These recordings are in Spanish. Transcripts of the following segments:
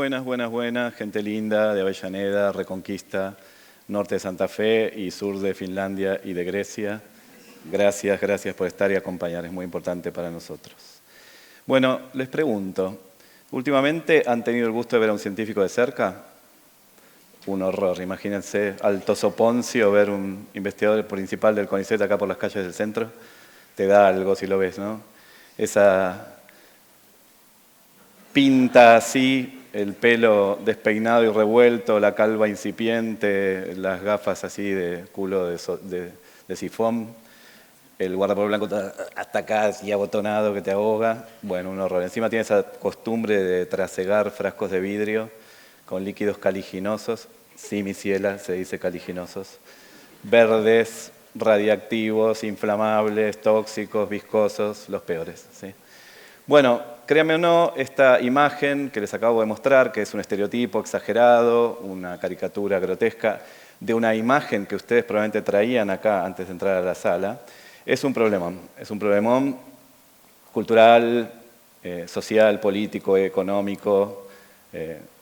Buenas, buenas, buenas, gente linda de Avellaneda, Reconquista, norte de Santa Fe y sur de Finlandia y de Grecia. Gracias, gracias por estar y acompañar, es muy importante para nosotros. Bueno, les pregunto, ¿últimamente han tenido el gusto de ver a un científico de cerca? Un horror, imagínense, Alto Soponcio, ver un investigador principal del CONICET acá por las calles del centro, te da algo si lo ves, ¿no? Esa pinta así, el pelo despeinado y revuelto, la calva incipiente, las gafas así de culo de sifón, el guardapolvo blanco hasta acá así abotonado que te ahoga. Bueno, un horror. Encima tiene esa costumbre de trasegar frascos de vidrio con líquidos caliginosos. Sí, mi ciela, se dice caliginosos. Verdes, radiactivos, inflamables, tóxicos, viscosos, los peores, ¿sí? Bueno, créanme o no, esta imagen que les acabo de mostrar, que es un estereotipo exagerado, una caricatura grotesca, de una imagen que ustedes probablemente traían acá antes de entrar a la sala, es un problemón. Es un problemón cultural, social, político, económico,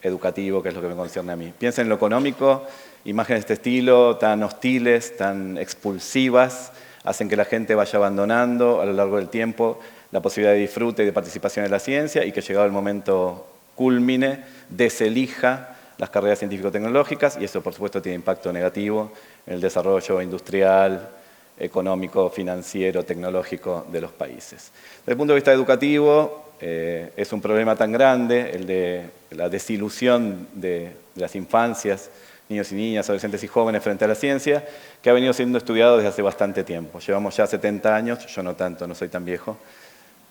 educativo, que es lo que me concierne a mí. Piensen en lo económico, imágenes de este estilo, tan hostiles, tan expulsivas, hacen que la gente vaya abandonando a lo largo del tiempo la posibilidad de disfrute y de participación en la ciencia y que llegado el momento cúlmine deselija las carreras científico-tecnológicas y eso por supuesto tiene impacto negativo en el desarrollo industrial, económico, financiero, tecnológico de los países. Desde el punto de vista educativo es un problema tan grande el de la desilusión de las infancias, niños y niñas, adolescentes y jóvenes frente a la ciencia, que ha venido siendo estudiado desde hace bastante tiempo. Llevamos ya 70 años, yo no tanto, no soy tan viejo,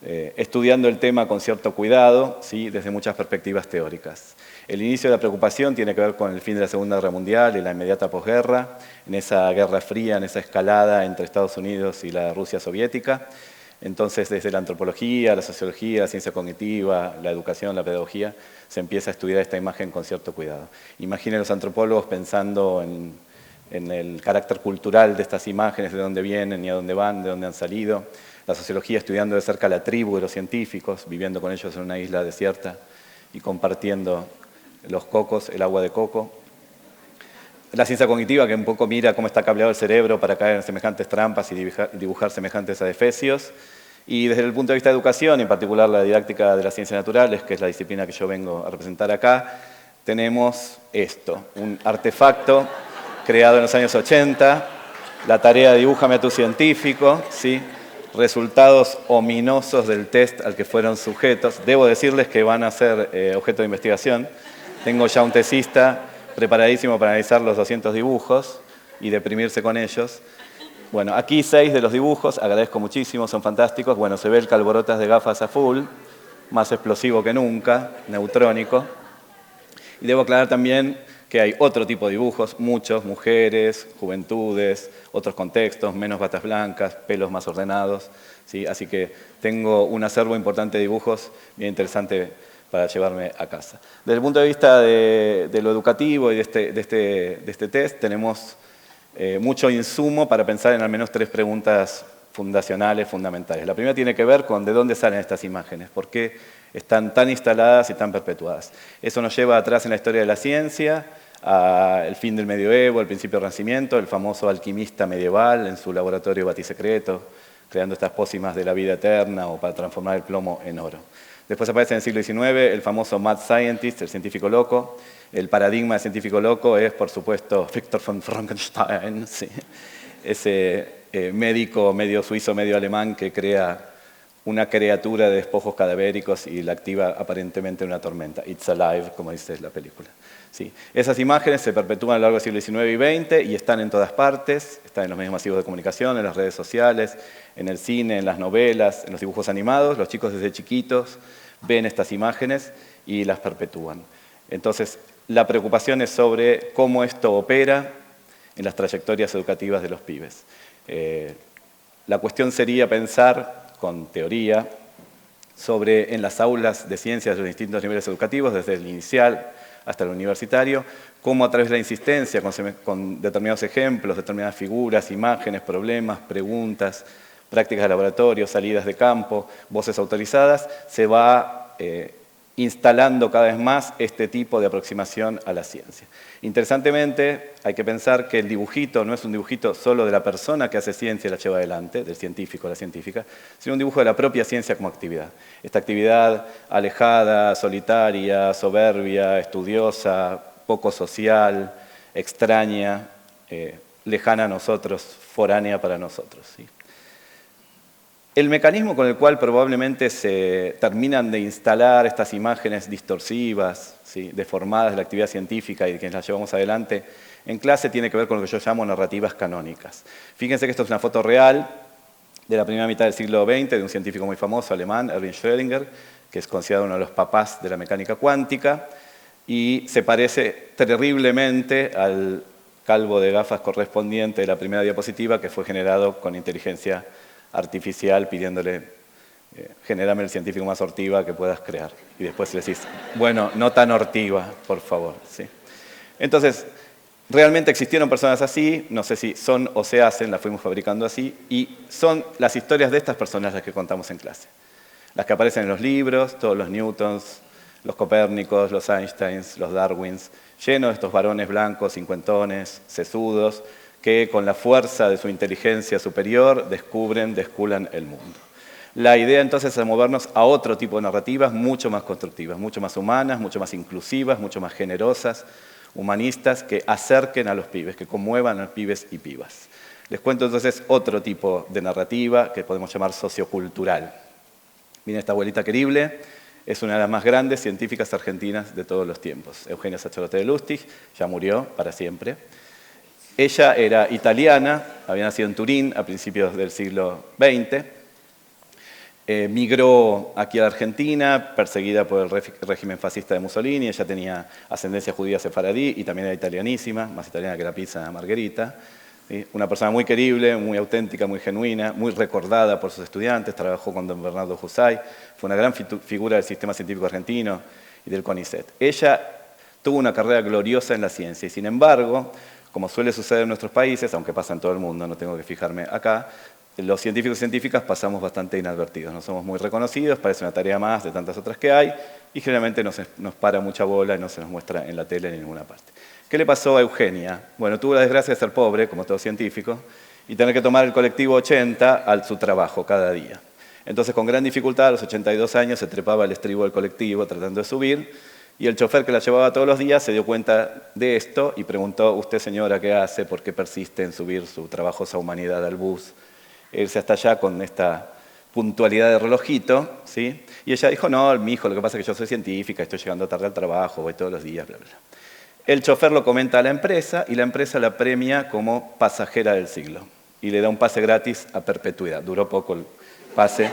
estudiando el tema con cierto cuidado, ¿sí? Desde muchas perspectivas teóricas. El inicio de la preocupación tiene que ver con el fin de la Segunda Guerra Mundial y la inmediata posguerra, en esa guerra fría, en esa escalada entre Estados Unidos y la Rusia soviética. Entonces, desde la antropología, la sociología, la ciencia cognitiva, la educación, la pedagogía, se empieza a estudiar esta imagen con cierto cuidado. Imaginen los antropólogos pensando en el carácter cultural de estas imágenes, de dónde vienen y a dónde van, de dónde han salido. La sociología estudiando de cerca la tribu de los científicos, viviendo con ellos en una isla desierta y compartiendo los cocos, el agua de coco. La ciencia cognitiva que un poco mira cómo está cableado el cerebro para caer en semejantes trampas y dibujar semejantes adefesios. Y desde el punto de vista de educación, en particular la didáctica de las ciencias naturales, que es la disciplina que yo vengo a representar acá, tenemos esto, un artefacto creado en los años 80, la tarea Dibújame a tu científico, ¿sí? Resultados ominosos del test al que fueron sujetos. Debo decirles que van a ser objeto de investigación. Tengo ya un tesista preparadísimo para analizar los 200 dibujos y deprimirse con ellos. Bueno, aquí 6 de los dibujos, agradezco muchísimo, son fantásticos. Bueno, se ve el Calborotas de gafas a full, más explosivo que nunca, neutrónico. Y debo aclarar también que hay otro tipo de dibujos, muchos, mujeres, juventudes, otros contextos, menos batas blancas, pelos más ordenados, ¿sí? Así que tengo un acervo importante de dibujos bien interesante para llevarme a casa. Desde el punto de vista de lo educativo y de este test, tenemos mucho insumo para pensar en al menos 3 preguntas fundacionales, fundamentales. La primera tiene que ver con de dónde salen estas imágenes, por qué están tan instaladas y tan perpetuadas. Eso nos lleva atrás en la historia de la ciencia, al fin del medioevo, al principio del Renacimiento, el famoso alquimista medieval en su laboratorio batisecreto, creando estas pócimas de la vida eterna o para transformar el plomo en oro. Después aparece en el siglo XIX el famoso mad scientist, el científico loco. El paradigma del científico loco es, por supuesto, Victor von Frankenstein, ¿sí? Ese médico medio suizo, medio alemán que crea una criatura de despojos cadavéricos y la activa aparentemente en una tormenta. It's alive, como dice la película. Sí. Esas imágenes se perpetúan a lo largo del siglo XIX y XX y están en todas partes, están en los medios masivos de comunicación, en las redes sociales, en el cine, en las novelas, en los dibujos animados. Los chicos desde chiquitos ven estas imágenes y las perpetúan. Entonces, la preocupación es sobre cómo esto opera en las trayectorias educativas de los pibes. La cuestión sería pensar con teoría sobre en las aulas de ciencias de los distintos niveles educativos, desde el inicial hasta el universitario, cómo a través de la insistencia, con determinados ejemplos, determinadas figuras, imágenes, problemas, preguntas, prácticas de laboratorio, salidas de campo, voces autorizadas, se va instalando cada vez más este tipo de aproximación a la ciencia. Interesantemente, hay que pensar que el dibujito no es un dibujito solo de la persona que hace ciencia y la lleva adelante, del científico o la científica, sino un dibujo de la propia ciencia como actividad. Esta actividad alejada, solitaria, soberbia, estudiosa, poco social, extraña, lejana a nosotros, foránea para nosotros, ¿sí? El mecanismo con el cual probablemente se terminan de instalar estas imágenes distorsivas, ¿sí?, deformadas de la actividad científica y de quienes las llevamos adelante en clase tiene que ver con lo que yo llamo narrativas canónicas. Fíjense que esto es una foto real de la primera mitad del siglo XX de un científico muy famoso alemán, Erwin Schrödinger, que es considerado uno de los papás de la mecánica cuántica y se parece terriblemente al calvo de gafas correspondiente de la primera diapositiva que fue generado con inteligencia artificial pidiéndole, genérame el científico más hortiva que puedas crear. Y después le decís, bueno, no tan hortiva, por favor, ¿sí? Entonces, realmente existieron personas así, no sé si son o se hacen, las fuimos fabricando así, y son las historias de estas personas las que contamos en clase. Las que aparecen en los libros, todos los Newtons, los Copérnicos, los Einsteins, los Darwins, llenos de estos varones blancos, cincuentones, sesudos, que con la fuerza de su inteligencia superior descubren el mundo. La idea entonces es movernos a otro tipo de narrativas mucho más constructivas, mucho más humanas, mucho más inclusivas, mucho más generosas, humanistas, que acerquen a los pibes, que conmuevan a los pibes y pibas. Les cuento entonces otro tipo de narrativa que podemos llamar sociocultural. Miren esta abuelita querible, es una de las más grandes científicas argentinas de todos los tiempos. Eugenia Sacerdoti de Lustig, ya murió para siempre. Ella era italiana, había nacido en Turín a principios del siglo XX, migró aquí a la Argentina, perseguida por el régimen fascista de Mussolini. Ella tenía ascendencia judía sefaradí y también era italianísima, más italiana que la pizza margherita. ¿Sí? Una persona muy querible, muy auténtica, muy genuina, muy recordada por sus estudiantes, trabajó con don Bernardo Husay, fue una gran figura del sistema científico argentino y del CONICET. Ella tuvo una carrera gloriosa en la ciencia y sin embargo, como suele suceder en nuestros países, aunque pasa en todo el mundo, no tengo que fijarme acá, los científicos y científicas pasamos bastante inadvertidos, no somos muy reconocidos, parece una tarea más de tantas otras que hay, y generalmente nos para mucha bola y no se nos muestra en la tele ni en ninguna parte. ¿Qué le pasó a Eugenia? Bueno, tuvo la desgracia de ser pobre, como todo científico, y tener que tomar el colectivo 80 a su trabajo cada día. Entonces, con gran dificultad, a los 82 años, se trepaba al estribo del colectivo tratando de subir, y el chofer que la llevaba todos los días se dio cuenta de esto y preguntó, usted señora, ¿qué hace? ¿Por qué persiste en subir su trabajosa humanidad al bus? Irse hasta allá con esta puntualidad de relojito, ¿sí? Y ella dijo, no, mi hijo, lo que pasa es que yo soy científica, estoy llegando tarde al trabajo, voy todos los días, bla, bla, bla. El chofer lo comenta a la empresa y la empresa la premia como pasajera del siglo y le da un pase gratis a perpetuidad. Duró poco el pase.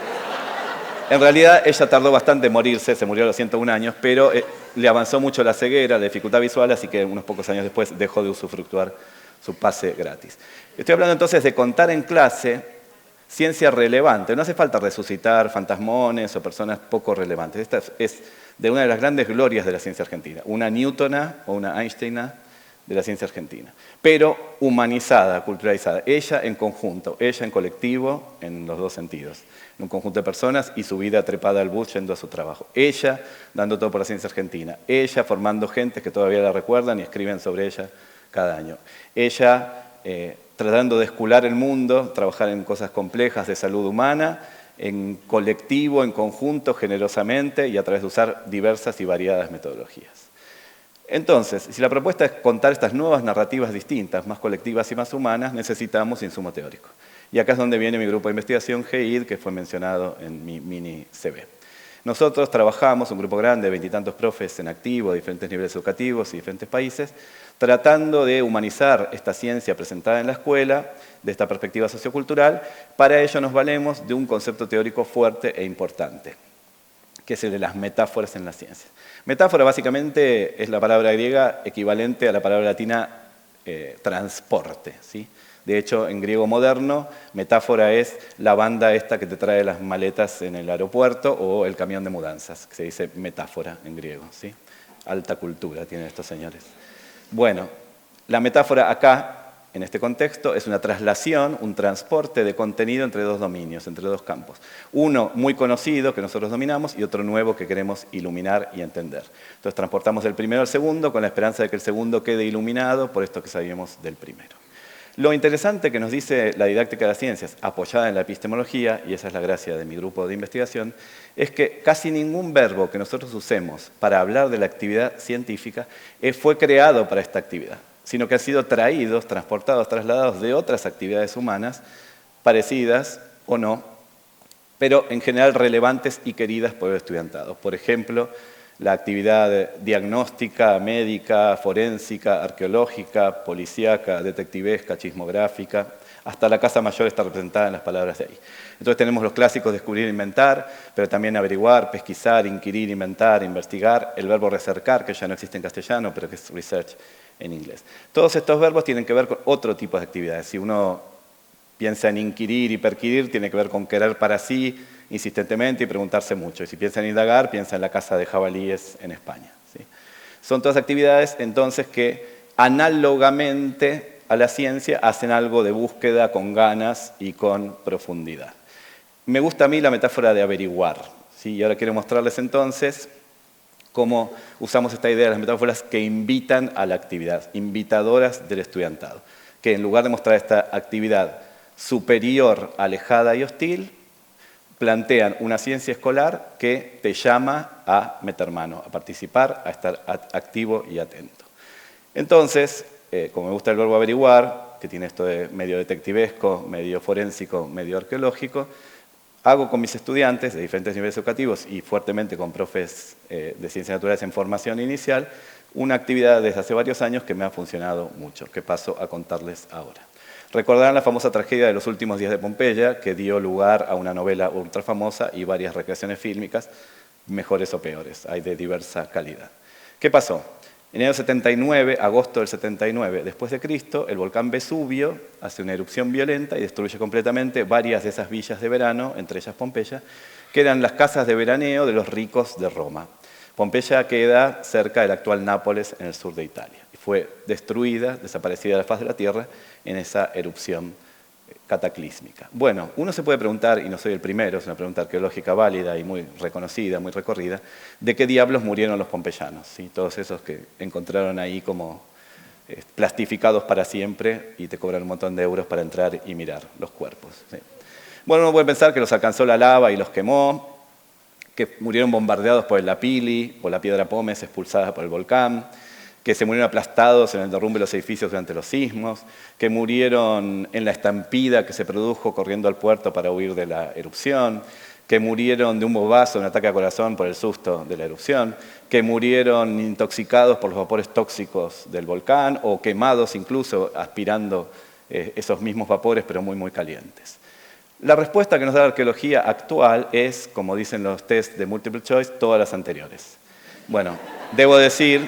En realidad, ella tardó bastante en morirse, se murió a los 101 años, pero le avanzó mucho la ceguera, la dificultad visual, así que unos pocos años después dejó de usufructuar su pase gratis. Estoy hablando entonces de contar en clase ciencia relevante. No hace falta resucitar fantasmones o personas poco relevantes. Esta es de una de las grandes glorias de la ciencia argentina, una Newtona o una Einsteina de la ciencia argentina, pero humanizada, culturalizada, ella en conjunto, ella en colectivo, en los dos sentidos, en un conjunto de personas y su vida trepada al bus yendo a su trabajo, ella dando todo por la ciencia argentina, ella formando gente que todavía la recuerdan y escriben sobre ella cada año, ella tratando de escular el mundo, trabajar en cosas complejas de salud humana, en colectivo, en conjunto, generosamente y a través de usar diversas y variadas metodologías. Entonces, si la propuesta es contar estas nuevas narrativas distintas, más colectivas y más humanas, necesitamos insumo teórico. Y acá es donde viene mi grupo de investigación, GEID, que fue mencionado en mi mini CV. Nosotros trabajamos, un grupo grande de 20 y tantos profes en activo, de diferentes niveles educativos y diferentes países, tratando de humanizar esta ciencia presentada en la escuela, de esta perspectiva sociocultural. Para ello nos valemos de un concepto teórico fuerte e importante, que es el de las metáforas en la ciencia. Metáfora básicamente es la palabra griega equivalente a la palabra latina transporte, ¿sí? De hecho, en griego moderno, metáfora es la banda esta que te trae las maletas en el aeropuerto o el camión de mudanzas, que se dice metáfora en griego, ¿sí? Alta cultura tienen estos señores. Bueno, la metáfora acá en este contexto es una traslación, un transporte de contenido entre dos dominios, entre dos campos. Uno muy conocido que nosotros dominamos y otro nuevo que queremos iluminar y entender. Entonces transportamos del primero al segundo con la esperanza de que el segundo quede iluminado por esto que sabíamos del primero. Lo interesante que nos dice la didáctica de las ciencias, apoyada en la epistemología, y esa es la gracia de mi grupo de investigación, es que casi ningún verbo que nosotros usemos para hablar de la actividad científica fue creado para esta actividad, sino que han sido traídos, transportados, trasladados de otras actividades humanas, parecidas o no, pero en general relevantes y queridas por el estudiantado. Por ejemplo, la actividad diagnóstica, médica, forénsica, arqueológica, policíaca, detectivesca, chismográfica, hasta la casa mayor está representada en las palabras de ahí. Entonces tenemos los clásicos descubrir e inventar, pero también averiguar, pesquisar, inquirir, inventar, investigar, el verbo recercar, que ya no existe en castellano, pero que es research en inglés. Todos estos verbos tienen que ver con otro tipo de actividades. Si uno piensa en inquirir y perquirir, tiene que ver con querer para sí, insistentemente y preguntarse mucho. Y si piensa en indagar, piensa en la caza de jabalíes en España, ¿sí? Son todas actividades, entonces, que análogamente a la ciencia hacen algo de búsqueda con ganas y con profundidad. Me gusta a mí la metáfora de averiguar, ¿sí? Y ahora quiero mostrarles entonces cómo usamos esta idea de las metáforas que invitan a la actividad, invitadoras del estudiantado, que en lugar de mostrar esta actividad superior, alejada y hostil, plantean una ciencia escolar que te llama a meter mano, a participar, a estar activo y atento. Entonces, como me gusta el verbo averiguar, que tiene esto de medio detectivesco, medio forénsico, medio arqueológico, hago con mis estudiantes de diferentes niveles educativos y fuertemente con profes de ciencias naturales en formación inicial, una actividad desde hace varios años que me ha funcionado mucho, que paso a contarles ahora. Recordarán la famosa tragedia de los últimos días de Pompeya, que dio lugar a una novela ultra famosa y varias recreaciones fílmicas, mejores o peores, hay de diversa calidad. ¿Qué pasó? En el año 79, agosto del 79 después de Cristo, el volcán Vesubio hace una erupción violenta y destruye completamente varias de esas villas de verano, entre ellas Pompeya, que eran las casas de veraneo de los ricos de Roma. Pompeya queda cerca del actual Nápoles, en el sur de Italia. Y fue destruida, desaparecida de la faz de la tierra en esa erupción cataclísmica. Bueno, uno se puede preguntar, y no soy el primero, es una pregunta arqueológica válida y muy reconocida, muy recorrida, ¿de qué diablos murieron los pompeyanos? ¿Sí? Todos esos que encontraron ahí como plastificados para siempre y te cobran un montón de euros para entrar y mirar los cuerpos. ¿Sí? Bueno, uno puede pensar que los alcanzó la lava y los quemó, que murieron bombardeados por el lapili, por la piedra pómez expulsada por el volcán, que se murieron aplastados en el derrumbe de los edificios durante los sismos, que murieron en la estampida que se produjo corriendo al puerto para huir de la erupción, que murieron de un bobazo, un ataque a corazón por el susto de la erupción, que murieron intoxicados por los vapores tóxicos del volcán o quemados incluso aspirando esos mismos vapores pero muy, muy calientes. La respuesta que nos da la arqueología actual es, como dicen los test de multiple choice, todas las anteriores. Bueno, debo decir,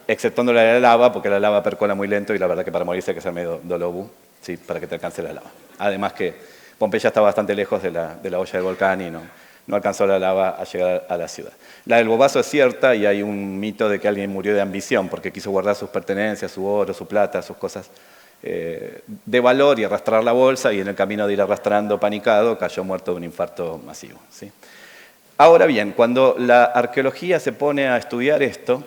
exceptuando la de la lava, porque la lava percola muy lento y la verdad que para morirse hay que ser medio dolobú, ¿sí? Para que te alcance la lava. Además que Pompeya está bastante lejos de la olla del volcán y no alcanzó la lava a llegar a la ciudad. La del bobazo es cierta y hay un mito de que alguien murió de ambición porque quiso guardar sus pertenencias, su oro, su plata, sus cosas de valor y arrastrar la bolsa y en el camino de ir arrastrando panicado cayó muerto de un infarto masivo, ¿sí? Ahora bien, cuando la arqueología se pone a estudiar esto,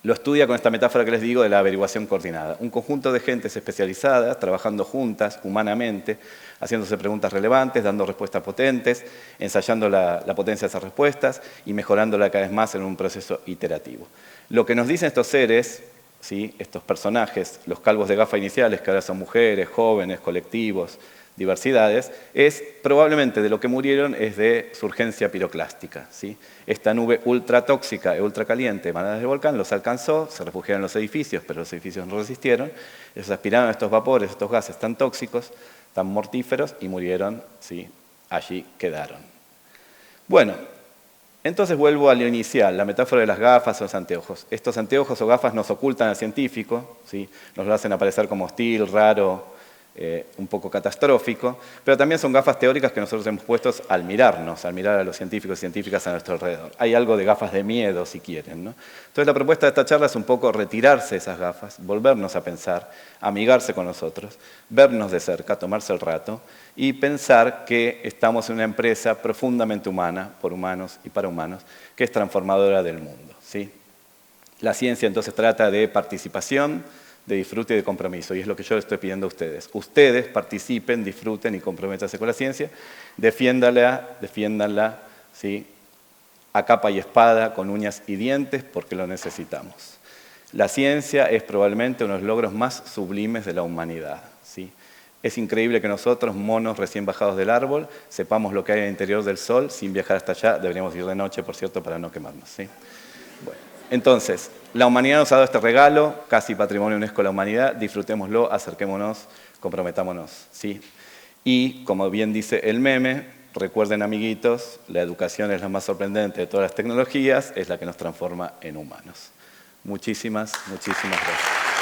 lo estudia con esta metáfora que les digo de la averiguación coordinada. Un conjunto de gentes especializadas, trabajando juntas, humanamente, haciéndose preguntas relevantes, dando respuestas potentes, ensayando la potencia de esas respuestas y mejorándola cada vez más en un proceso iterativo. Lo que nos dicen estos seres, ¿sí? Estos personajes, los calvos de gafa iniciales, que ahora son mujeres, jóvenes, colectivos, diversidades, es probablemente de lo que murieron es de surgencia piroclástica, ¿sí? Esta nube ultratóxica e ultracaliente emanada del volcán los alcanzó, se refugiaron en los edificios, pero los edificios no resistieron, ellos aspiraron a estos vapores, estos gases tan tóxicos, tan mortíferos y murieron, ¿sí? Allí quedaron. Bueno, entonces vuelvo a lo inicial, la metáfora de las gafas o los anteojos. Estos anteojos o gafas nos ocultan al científico, ¿sí? Nos lo hacen aparecer como hostil, raro, un poco catastrófico, pero también son gafas teóricas que nosotros hemos puesto al mirarnos, al mirar a los científicos y científicas a nuestro alrededor. Hay algo de gafas de miedo, si quieren, ¿no? Entonces la propuesta de esta charla es un poco retirarse de esas gafas, volvernos a pensar, amigarse con nosotros, vernos de cerca, tomarse el rato y pensar que estamos en una empresa profundamente humana, por humanos y para humanos, que es transformadora del mundo, ¿sí? La ciencia entonces trata de participación, de disfrute y de compromiso, y es lo que yo les estoy pidiendo a ustedes. Ustedes participen, disfruten y comprométanse con la ciencia, defiéndanla, ¿sí? A capa y espada, con uñas y dientes, porque lo necesitamos. La ciencia es probablemente uno de los logros más sublimes de la humanidad, ¿sí? Es increíble que nosotros, monos recién bajados del árbol, sepamos lo que hay en el interior del Sol sin viajar hasta allá. Deberíamos ir de noche, por cierto, para no quemarnos, ¿sí? Bueno, entonces, la humanidad nos ha dado este regalo, casi patrimonio UNESCO de la humanidad, disfrutémoslo, acerquémonos, comprometámonos, ¿sí? Y, como bien dice el meme, recuerden, amiguitos, la educación es la más sorprendente de todas las tecnologías, es la que nos transforma en humanos. Muchísimas, muchísimas gracias.